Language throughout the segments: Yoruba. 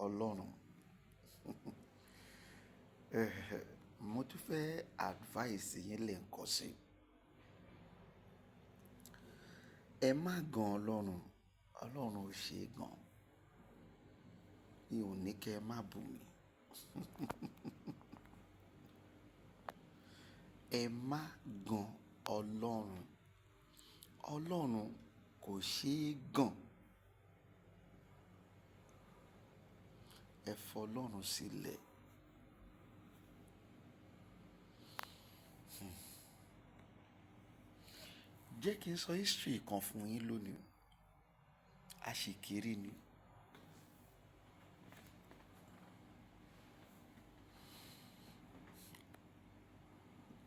Ọlọ́run. Mo tún fẹ́ advice yín lẹ́ẹ̀kan sí. Ẹ má gan Ọlọ́run. Ọlọ́run ò ṣe é gan. Mi ò ní kẹ́ ẹ má bù mí. Ẹ má gan Ọlọ́run. Ọlọ́run kò ṣe é gan. Ẹ fọ Ọlọ́run sílẹ̀. Jẹ́ kí n sọ history kan fún yín lónìí. Àṣìkiri ni.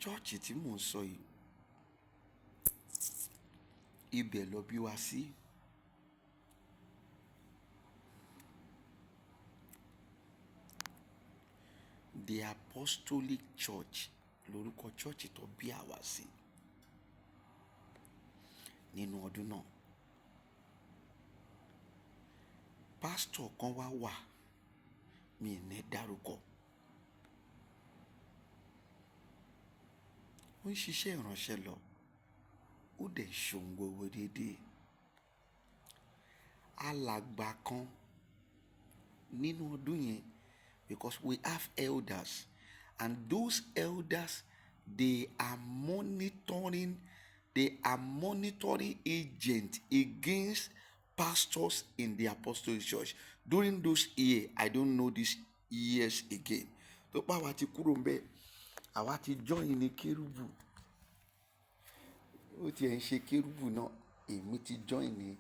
Chọ́ọ̀chì tí mò ń sọ yìí, ibẹ̀ lọ bí wa sí. The Apostolic Church lórúkọ chọ́ọ̀chì tó bí àwa sí nínú ọdún náà. Pásítọ̀ kan wà, mi ì ní dárúkọ. Ó ń ṣiṣẹ́ ìránṣẹ́ lọ, ó dẹ̀ ṣohun gbogbo déédéé. Alàgbà kan nínú ọdún yẹn, because we have elders, and those elders they are monitoring agent against pastors in the Apostolic Church during those years. I don't know these years again. Tó bá wa ti kúrò ńbẹ̀, àwa ti join ní kérúbù. Ó ti ẹ̀ ń ṣe kérúbù náà, èmi ti join ní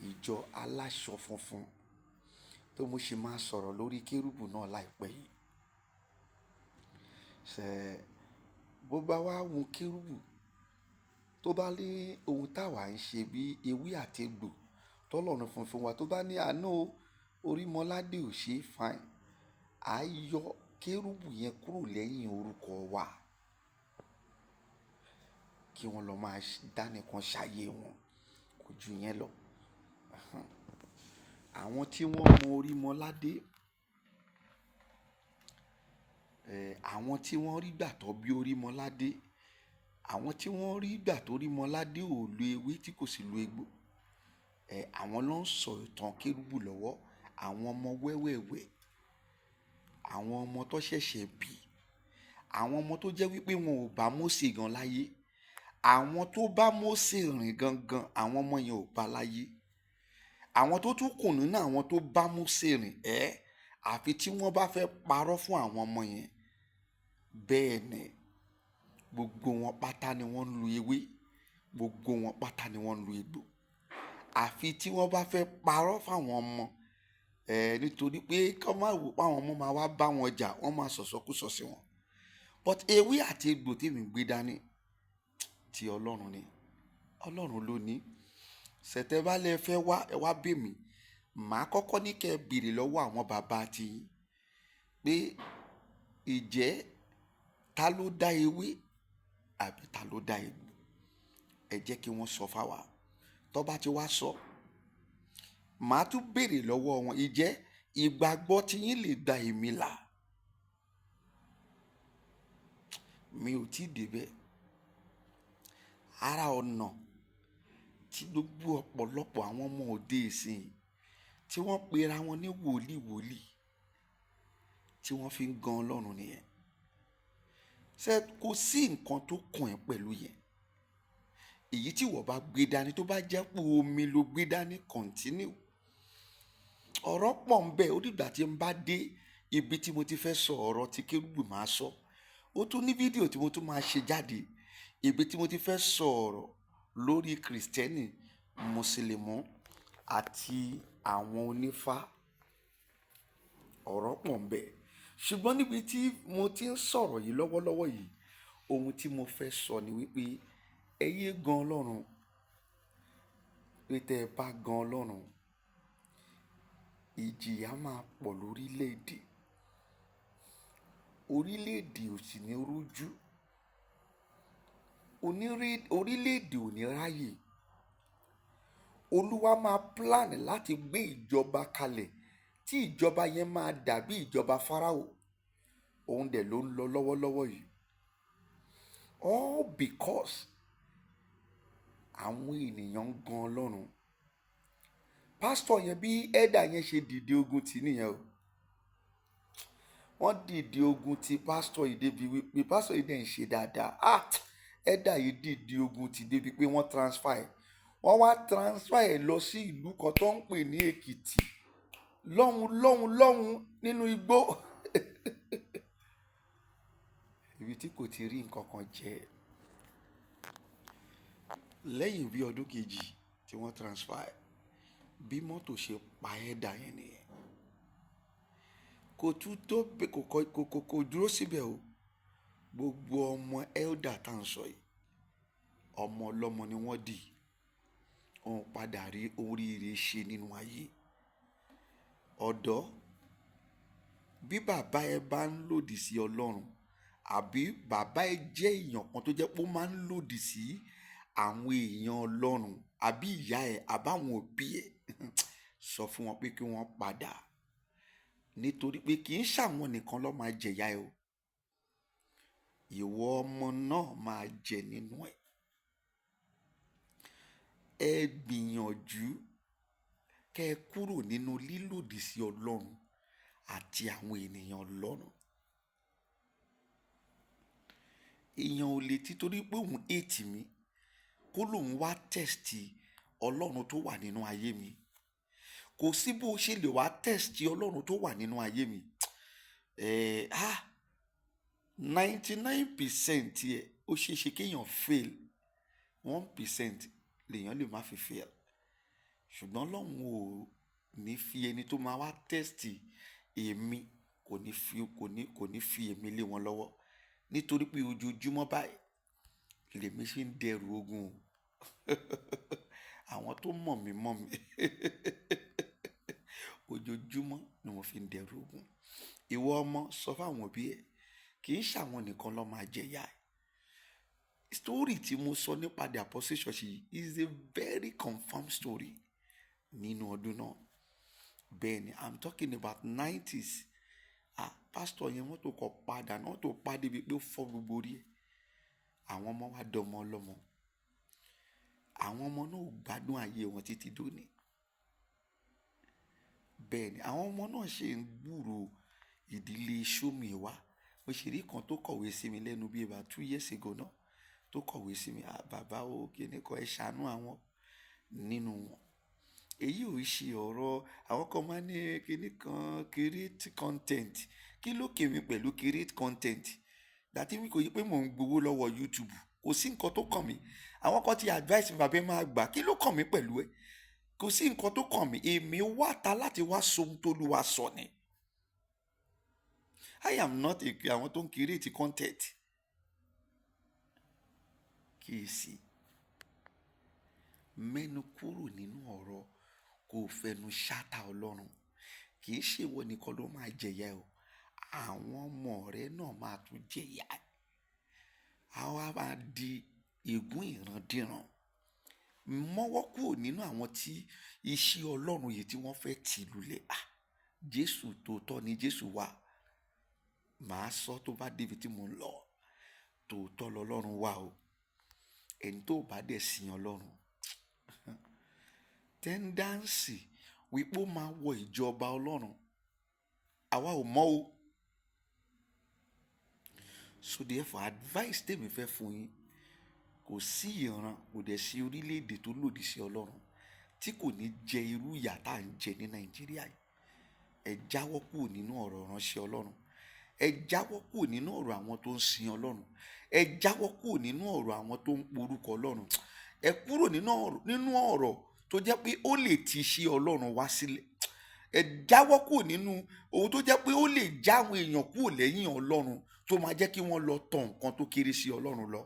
ìjọ aláṣọ funfun. Tó mo ṣe máa sọ̀rọ̀ lórí kérúbù náà láìpẹ́ yìí. Bó bá wá wo kérúbù, tó bá lé ohun táwa ń ṣe bí ewé àti egbò tọ́lọ́run funfun wa, tó bá ní àánú Orímọládé ò ṣe fine, à yọ kérúbù yẹn kúrò lẹ́yìn orúkọ wa kí wọ́n lọ máa dánìkan ṣàyè wọn, kò ju yẹn lọ. Àwọn tí wọ́n mọ Orímọládé, àwọn tí wọ́n rí gbà tó bí Orímọládé, àwọn tí wọ́n rí gbà tó Orímọládé ò lo ewé tí kò sì lo egbò, àwọn ló ń sọ ìtàn kérúbù lọ́wọ́. Àwọn ọmọ wẹ́wẹ̀wẹ́, àwọn ọmọ tó ṣẹ̀ṣẹ̀ bí, àwọn ọmọ tó jẹ́ wípé wọn ò bá Mósè gan láyé, àwọn tó bá Mósè rìn gangan, àwọn ọmọ yẹn ò bá láyé. Àwọn tó tún kù nínú àwọn tó bá Mósè rìn, àfi tí wọ́n bá fẹ́ parọ́ fún àwọn ọmọ yẹn. Bẹ́ẹ̀ ni, gbogbo wọn pátá ni wọ́n ń lu ewé, gbogbo wọn pátá ni wọ́n ń lu egbò. Àfi tí wọ́n bá fẹ́ parọ́ fáwọn ọmọ, nítorí pé kọ́ máa wò pé àwọn ọmọ máa wá bá wọn jà, wọ́n máa sọ̀sọ́kúsọ sí wọn. But ewé àti egbò tèmi gbé dání ti Ọlọ́run ni. Ọlọ́run ló ní. Ṣẹ̀tẹ̀ bá lẹ fẹ́ wá, ẹ wá bẹ̀ mí. Màá kọ́kọ́ ní kẹ́ ẹ béèrè lọ́wọ́ àwọn bàbá ti yín pé ìjẹ́ ta ló dá ewé àbí ta ló dá egbò. Ẹ jẹ́ kí wọ́n sọ fáwa. Tó bá ti wá sọ, màá tún béèrè lọ́wọ́ wọn, ìjẹ́ ìgbàgbọ́ tí yín lè gba èmi là. Mi ò tí ì débẹ̀. Ara ọ̀nà tí gbogbo ọ̀pọ̀lọpọ̀ àwọn ọmọ òde ìsìn tí wọ́n pera wọn ní wòlíì tí wọ́n fi ń gan Ọlọ́run nìyẹn. Kò sí nǹkan tó kàn ẹ́ pẹ̀lú yẹn. Èyí tí wọ́n bá gbé dání, tó bá jẹ́ pé omi ló gbé dání, continue. Ọ̀rọ̀ pọ̀ ń bẹ, ó dìgbà tí n bá dé ibi tí mo ti fẹ́ sọ ọ̀rọ̀ tí kérúbù máa sọ. Ó tún ní fídíò tí mo tún máa ṣe jáde, ibi tí mo ti fẹ́ sọ ọ̀rọ̀ lórí Kristẹni, Mùsùlùmí àti àwọn onífá. Ọ̀rọ̀ pọ̀ ń bẹ. Ṣùgbọ́n níbi tí mo ti ń sọ̀rọ̀ yìí lọ́wọ́lọ́wọ́ yìí, ohun tí mo fẹ́ sọ ni wípé ẹ yé gan Ọlọ́run. Pé tẹ́ ẹ bá gan Ọlọ́run, ìjìyà máa pọ̀ lórílẹ̀‐èdè. Orílẹ̀‐èdè ò sì ní rújú. Orílẹ̀‐èdè ò ní ráyè. Olúwa máa plan láti gbé ìjọba kalẹ̀ tí ìjọba yẹn máa dàbí ìjọba Fáráò, òun dẹ̀ ló ń lọ lọ́wọ́lọ́wọ́ yìí. All because àwọn ènìyàn ń gan Ọlọ́run. Pásítọ̀ yẹn bí ẹ̀dà yẹn ṣe dìde ogun tì nìyẹn o. Wọ́n dìde ogun ti pásítọ̀ yìí débi wípé pásítọ̀ yìí dẹ̀ ń ṣe dáadáa. Ẹ̀dà yìí dìde ogun ti débi pé wọ́n transfer ẹ̀. Wọ́n wá transfer ẹ̀ lọ sí ìlú kan tó ń pè ní Èkìtì. Lọ́hùn nínú igbó. Ibi tí kò ti rí nǹkan kan jẹ. Lẹ́yìn bí ọdún kejì tí wọ́n transfer ẹ̀, bí mọ́tò ṣe pa ẹ̀dà yẹn nìyẹn. Kò tún tó kò dúró síbẹ̀ o. Gbogbo ọmọ elder tá à ń sọ yìí, ọmọ ọlọ́mọ ni wọ́n dì. Wọ́n padà rí oríire ṣe nínú ayé. Ọ̀dọ́, bí bàbá ẹ bá ń lòdì sí Ọlọ́run, àbí bàbá ẹ jẹ́ èèyàn kan tó jẹ́ pé ó máa ń lòdì sí àwọn èèyàn Ọlọ́run, àbí ìyá ẹ àbáwọn òbí ẹ, sọ fún wọn pé kí wọ́n padà. Nítorí pé kì í ṣàwọn nìkan ló máa jẹ̀yà ẹ o. Ìwọ ọmọ náà máa jẹ nínú ẹ̀. Ẹ gbìyànjú kẹ́ ẹ kúrò nínú lílòdì sí Ọlọ́run àti àwọn ènìyàn Ọlọ́run. Èèyàn ò lè títorí pé òun hate mi kó lòun wá tẹ́sítì Ọlọ́run tó wà nínú ayé mi. Kò sí bó ṣe lè wá tẹ́sítì Ọlọ́run tó wà nínú ayé mi. 99% ẹ̀ ó ṣeé ṣe kéèyàn fail, 1% lèèyàn lè má fi fail. Ṣùgbọ́n Ọlọ́run ò ní fi ẹni tó máa wá tẹ́sítì èmi, kò ní fi èmi lé wọn lọ́wọ́. Nítorí pé ojoojúmọ́ báyìí lèmi ṣe ń dẹrù ogun o. Àwọn tó mọ̀ mí ojoojúmọ́ ni mo fi ń dẹrù ogun. Ìwọ ọmọ, sọ fáwọn òbí ẹ, kì í ṣàwọn nìkan ló máa jẹ̀yà ẹ̀. Story tí mo sọ nípa the Apostle Church is a very confirmed story nínú ọdún náà. Bẹ́ẹ̀ ni, I'm talking about 90s. Pastor yẹn wọ́n tó kọ padà náà tó pàdé bíi pé ó fọ́ gbogbo orí ẹ̀. Àwọn ọmọ wa dọmọ ọlọ́mọ. Àwọn ọmọ náà ò gbádùn ayé wọn títí dòní. Bẹ́ẹ̀ ni, àwọn ọmọ náà ṣe ń gbúrò ìdílé Ṣómìwá. Mo ṣe rí kan tó kọ̀wé sí mi lẹ́nu bíi about 2 years ago náà, tó kọ̀wé sí mi, bàbá o kíni kan ẹ ṣàánú àwọn nínú wọn. Èyí ò ṣe ọ̀rọ̀ àwọn kan máa ní kíní kan create content. Kí ló kèmí pẹ̀lú create content? Dàtí mi kò yí pé mò ń gbowó lọ́wọ́ YouTube. Kò sí nǹkan tó kàn mí. Àwọn kan ti advice bàbá ẹ máa gbà. Kí ló kàn mí pẹ̀lú ẹ? Kò sí nǹkan tó kàn mí. Èmi wá ta láti wá sóhun tó Olúwa sọ ni. I am not àwọn tó ń create content. Kì í sí. Mẹ́nu kúrò nínú ọ̀rọ̀ kò fẹnu ṣáta Ọlọ́run. Kì í ṣe ìwọ nìkan ló máa jẹ̀yà o. Àwọn ọmọ rẹ náà máa tún jẹ̀yà. Àwa máa di ègún ìrandíran. Mọ́wọ́ kúrò nínú àwọn tí iṣẹ́ Ọlọ́run yìí tí wọ́n fẹ́ tì lulẹ̀. Jésù tòótọ́ ni Jésù wà. Màá sọ tó bá débi tí mo ń lọ. Tòótọ́ lọ́lọ́run wà o. Ẹni tó bá dẹ̀ sìn Ọlọ́run, tẹ́ńdáǹsì wípé ó máa wọ ìjọba Ọlọ́run, àwa ò mọ̀ o. So therefore advice tèmi fẹ́ fún yín, kò sí ìran, kò dẹ̀ sí orílẹ̀-èdè tó lòdì sí Ọlọ́run tí kò ní jẹ irú ìyà tá à ń jẹ ní Nàìjíríà yìí. Ẹ jáwọ́ kúrò nínú ọ̀rọ̀ ránṣẹ́ Ọlọ́run. Ẹ jáwọ́ kúrò nínú ọ̀rọ̀ àwọn tó ń sin Ọlọ́run. Ẹ jáwọ́ kúrò nínú ọ̀rọ̀ àwọn tó ń porúkọ Ọlọ́run. Ẹ kúrò nínú ọ̀rọ̀ tó jẹ́ pé ó lè ti ṣe Ọlọ́run wá sílẹ̀. Ẹ jáwọ́ kúrò nínú ohun tó jẹ́ pé ó lè já àwọn èèyàn kúrò lẹ́yìn Ọlọ́run, tó máa jẹ́ kí wọ́n lọ tọ̀ nǹkan tó kéré sí Ọlọ́run lọ.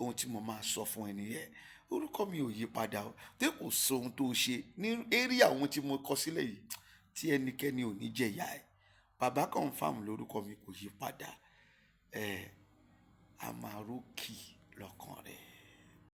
Ohun tí mo máa sọ fún ẹ nìyẹn. Orúkọ mi ò yí padà o. Tí kò sọ ohun tó ṣe ní area àwọn tí mo kọ sílẹ̀ yìí tí ẹnikẹ́ni ò ní jẹ̀yà ẹ̀. Bàbá confirm lórúkọ mi kò yí padà. A máa rókì lọ́kàn rẹ̀.